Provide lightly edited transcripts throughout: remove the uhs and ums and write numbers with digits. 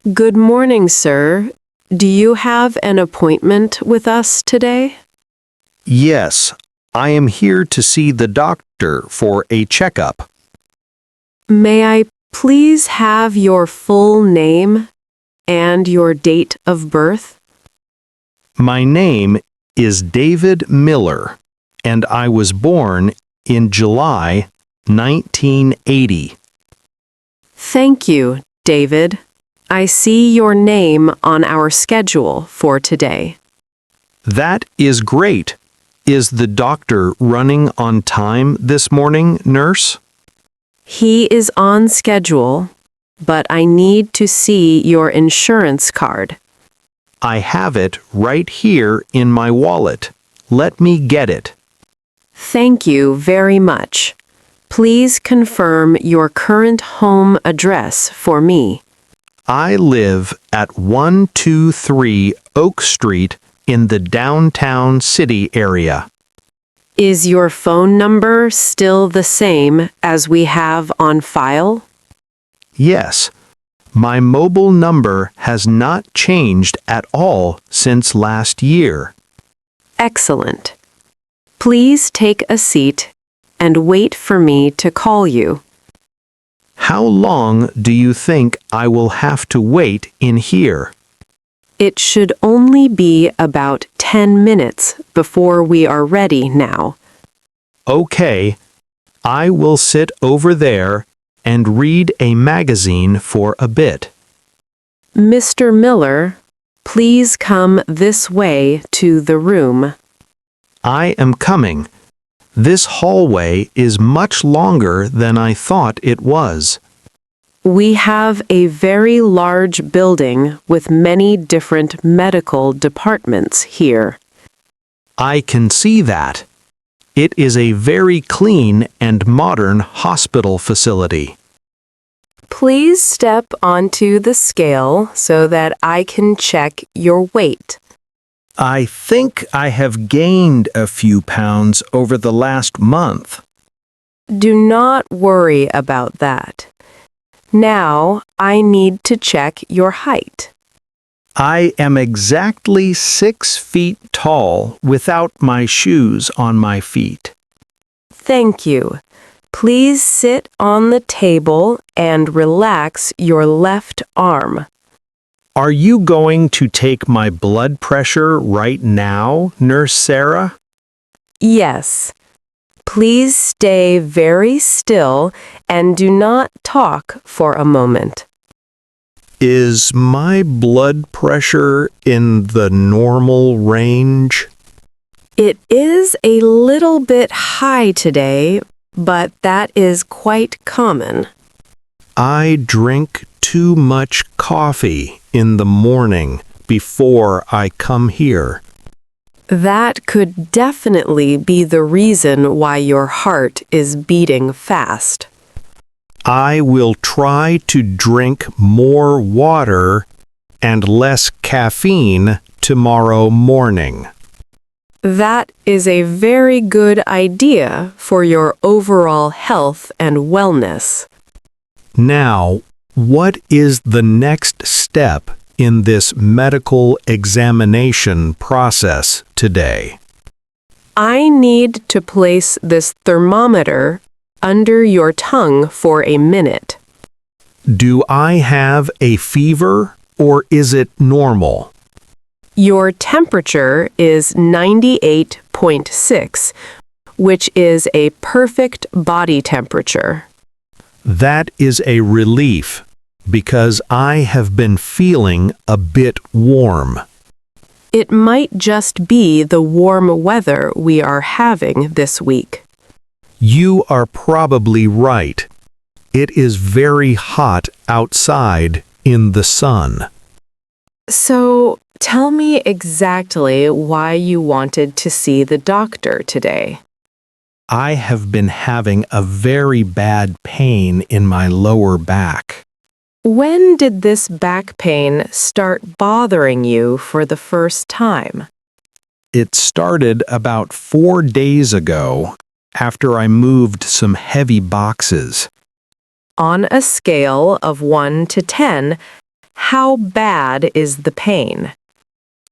Good morning, sir. Do you have an appointment with us today? Yes, I am here to see the doctor for a checkup. May I please have your full name and your date of birth? My name is David Miller, and I was born in July 1980. Thank you, David. I see your name on our schedule for today. That is great. Is the doctor running on time this morning, nurse? He is on schedule, but I need to see your insurance card. I have it right here in my wallet. Let me get it. Thank you very much. Please confirm your current home address for me. I live at 123 Oak Street in the downtown city area. Is your phone number still the same as we have on file? Yes, my mobile number has not changed at all since last year. Excellent. Please take a seat and wait for me to call you. How long do you think I will have to wait in here? It should only be about 10 minutes before we are ready now. Okay, I will sit over there and read a magazine for a bit. Mr. Miller, please come this way to the room. I am coming. This hallway is much longer than I thought it was. We have a very large building with many different medical departments here. I can see that. It is a very clean and modern hospital facility. Please step onto the scale so that I can check your weight. I think I have gained a few pounds over the last month. Do not worry about that. Now I need to check your height. I am exactly 6 feet tall without my shoes on my feet. Thank you. Please sit on the table and relax your left arm. Are you going to take my blood pressure right now, Nurse Sarah? Yes. Please stay very still and do not talk for a moment. Is my blood pressure in the normal range? It is a little bit high today, but that is quite common. I drink too much coffee in the morning before I come here. That could definitely be the reason why your heart is beating fast. I will try to drink more water and less caffeine tomorrow morning. That is a very good idea for your overall health and wellness. Now, what is the next step in this medical examination process today? I need to place this thermometer under your tongue for a minute. Do I have a fever or is it normal? Your temperature is 98.6, which is a perfect body temperature. That is a relief because I have been feeling a bit warm. It might just be the warm weather we are having this week. You are probably right. It is very hot outside in the sun. So, tell me exactly why you wanted to see the doctor today. I have been having a very bad pain in my lower back. When did this back pain start bothering you for the first time? It started about 4 days ago after I moved some heavy boxes. On a scale of 1 to 10, How bad is the pain?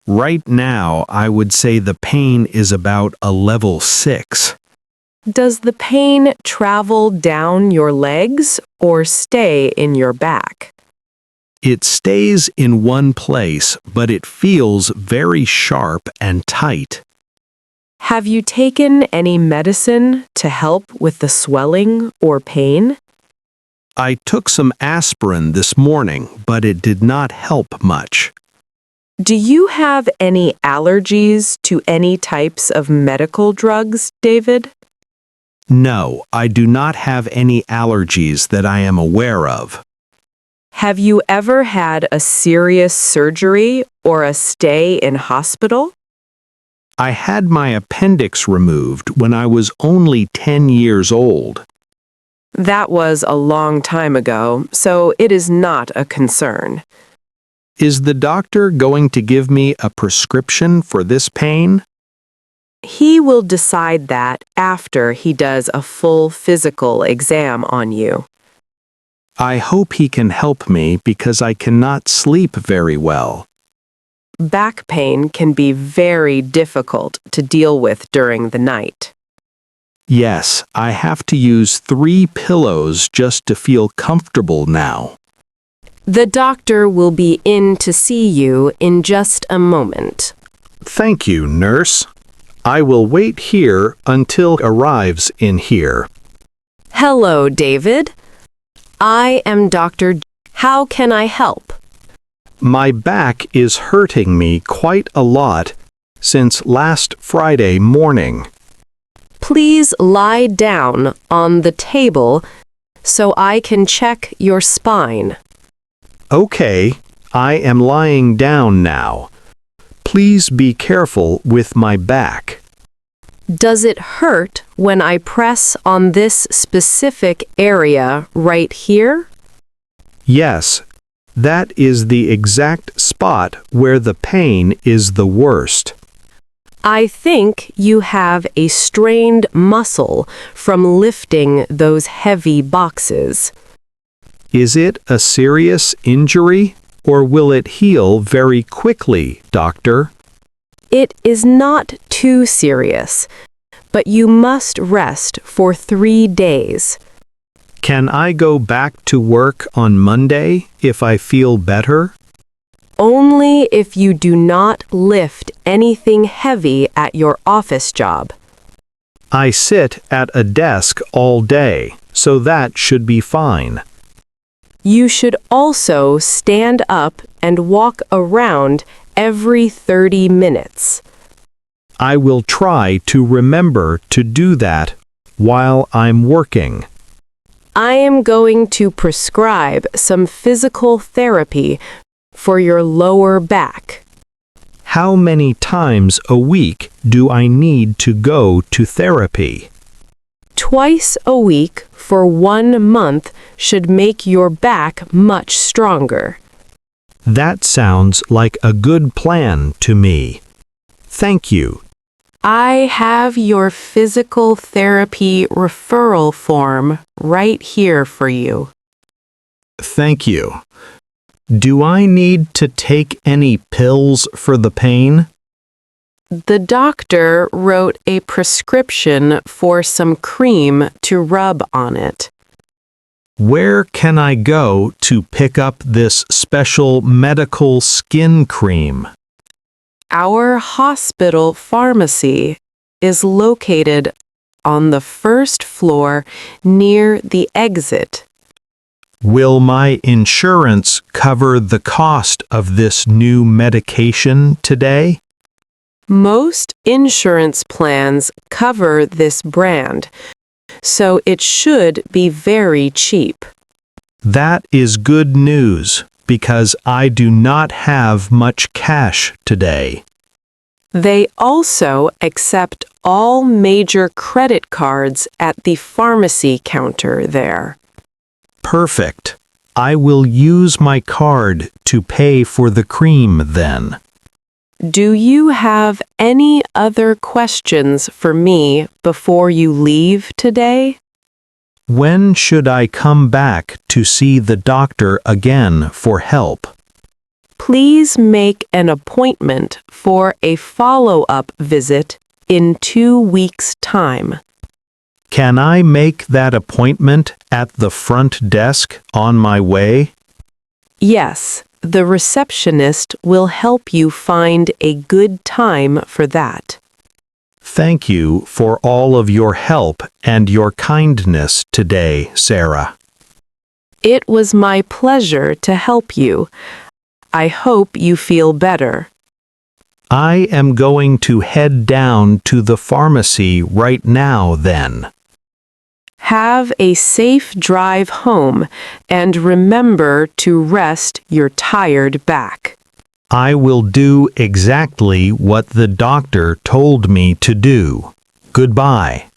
Right now, I would say the pain is about a level 6. Does the pain travel down your legs or stay in your back? It stays in one place, but it feels very sharp and tight. Have you taken any medicine to help with the swelling or pain? I took some aspirin this morning, but it did not help much. Do you have any allergies to any types of medical drugs, David? No, I do not have any allergies that I am aware of. Have you ever had a serious surgery or a stay in hospital? I had my appendix removed when I was only 10 years old. That was a long time ago, so it is not a concern. Is the doctor going to give me a prescription for this pain? He will decide that after he does a full physical exam on you. I hope he can help me because I cannot sleep very well. Back pain can be very difficult to deal with during the night. Yes, I have to use 3 pillows just to feel comfortable now. The doctor will be in to see you in just a moment. Thank you, nurse. I will wait here until it arrives in here. Hello, David. I am Dr. How can I help? My back is hurting me quite a lot since last Friday morning. Please lie down on the table so I can check your spine. Okay, I am lying down now. Please be careful with my back. Does it hurt when I press on this specific area right here? Yes, that is the exact spot where the pain is the worst. I think you have a strained muscle from lifting those heavy boxes. Is it a serious injury, or will it heal very quickly, doctor? It is not too serious, but you must rest for 3 days. Can I go back to work on Monday if I feel better? Only if you do not lift anything heavy at your office job. I sit at a desk all day, so that should be fine. You should also stand up and walk around every 30 minutes. I will try to remember to do that while I'm working. I am going to prescribe some physical therapy for your lower back. How many times a week do I need to go to therapy? Twice a week for 1 month should make your back much stronger. That sounds like a good plan to me. Thank you. I have your physical therapy referral form right here for you. Thank you. Do I need to take any pills for the pain? The doctor wrote a prescription for some cream to rub on it. Where can I go to pick up this special medical skin cream? Our hospital pharmacy is located on the first floor near the exit. Will my insurance cover the cost of this new medication today? Most insurance plans cover this brand, so it should be very cheap. That is good news because I do not have much cash today. They also accept all major credit cards at the pharmacy counter there. Perfect. I will use my card to pay for the cream then. Do you have any other questions for me before you leave today? When should I come back to see the doctor again for help? Please make an appointment for a follow-up visit in 2 weeks' time. Can I make that appointment at the front desk on my way? Yes, the receptionist will help you find a good time for that. Thank you for all of your help and your kindness today, Sarah. It was my pleasure to help you. I hope you feel better. I am going to head down to the pharmacy right now then. Have a safe drive home and remember to rest your tired back. I will do exactly what the doctor told me to do. Goodbye.